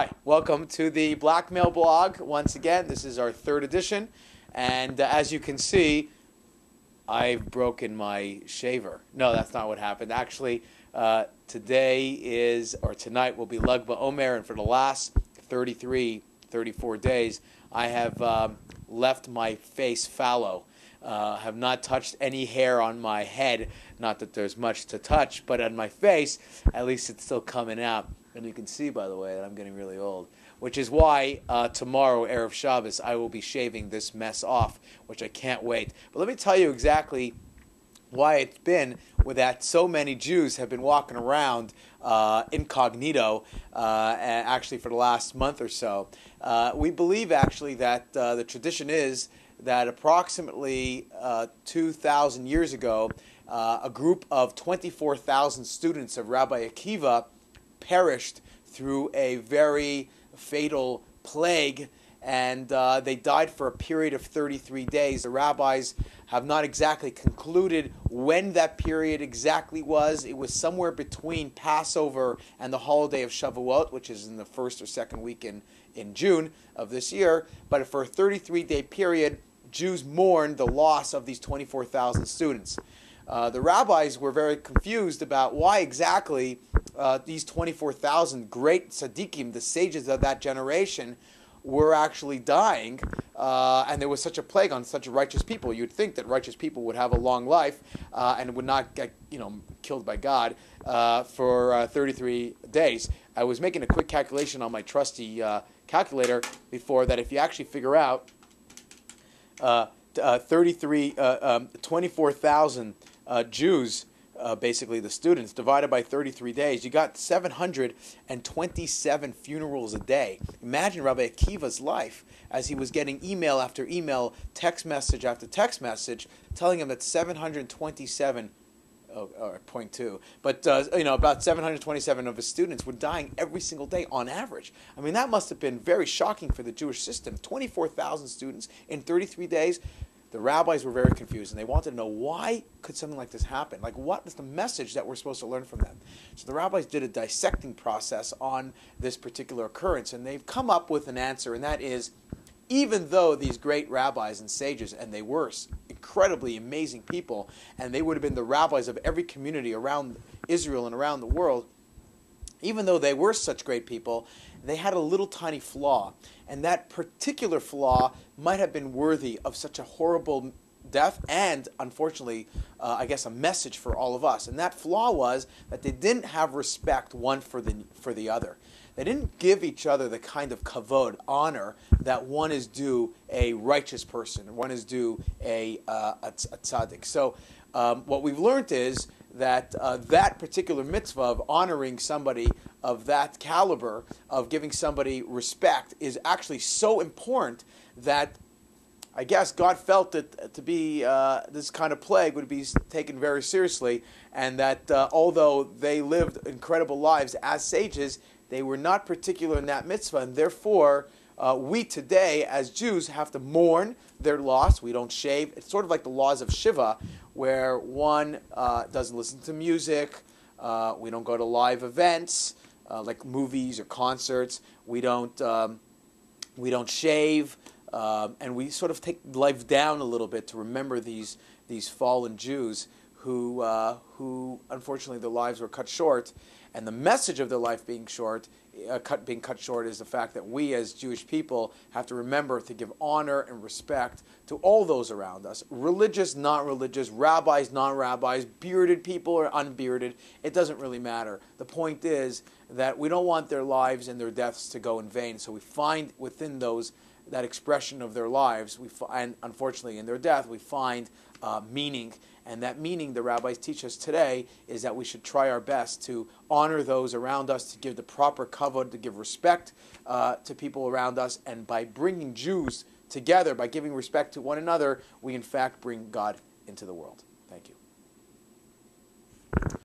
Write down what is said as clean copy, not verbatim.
Hi, welcome to the Blackmail Blog. Once again, this is our third edition, and as you can see, I've broken my shaver. No, that's not what happened. Actually, tonight will be Lag BaOmer, and for the last 34 days, I have left my face fallow. Have not touched any hair on my head. Not that there's much to touch, but on my face, at least it's still coming out. And you can see, by the way, that I'm getting really old, which is why tomorrow, Erev Shabbos, I will be shaving this mess off, which I can't wait. But let me tell you exactly why it's been that so many Jews have been walking around incognito, actually for the last month or so. We believe, actually, that the tradition is that approximately 2,000 years ago, a group of 24,000 students of Rabbi Akiva perished through a very fatal plague, and they died for a period of 33 days. The rabbis have not exactly concluded when that period exactly was. It was somewhere between Passover and the holiday of Shavuot, which is in the first or second week in June of this year. But for a 33-day period, Jews mourned the loss of these 24,000 students. The rabbis were very confused about why exactly these 24,000 great tzaddikim, the sages of that generation, were actually dying, and there was such a plague on such righteous people. You'd think that righteous people would have a long life and would not get killed by God for 33 days. I was making a quick calculation on my trusty calculator before that. If you actually figure out 24,000 Jews, basically the students, divided by 33 days, you got 727 funerals a day. Imagine Rabbi Akiva's life as he was getting email after email, text message after text message, telling him that 727, point two, but about 727 of his students were dying every single day on average. I mean, that must have been very shocking for the Jewish system. 24,000 students in 33 days. The rabbis were very confused, and they wanted to know, why could something like this happen? Like, what is the message that we're supposed to learn from them? So the rabbis did a dissecting process on this particular occurrence, and they've come up with an answer, and that is, even though these great rabbis and sages, and they were incredibly amazing people, and they would have been the rabbis of every community around Israel and around the world, even though they were such great people, they had a little tiny flaw. And that particular flaw might have been worthy of such a horrible death and, unfortunately, I guess a message for all of us. And that flaw was that they didn't have respect one for the other. They didn't give each other the kind of kavod, honor, that one is due a righteous person, one is due a tzaddik. So what we've learned is that that particular mitzvah of honoring somebody of that caliber, of giving somebody respect, is actually so important that I guess God felt it to be this kind of plague would be taken very seriously, and that although they lived incredible lives as sages, they were not particular in that mitzvah, and therefore we today as Jews have to mourn their loss. We don't shave. It's sort of like the laws of Shiva, where one doesn't listen to music, we don't go to live events like movies or concerts, we don't shave, and we sort of take life down a little bit to remember these fallen Jews who unfortunately their lives were cut short. And the message of their life being being cut short is the fact that we as Jewish people have to remember to give honor and respect to all those around us. Religious, not religious, rabbis, non-rabbis, bearded people or unbearded. It doesn't really matter. The point is that we don't want their lives and their deaths to go in vain. So we find within that expression of their lives, and unfortunately in their death, we find meaning. And that meaning, the rabbis teach us today, is that we should try our best to honor those around us, to give the proper kavod, to give respect to people around us. And by bringing Jews together, by giving respect to one another, we in fact bring God into the world.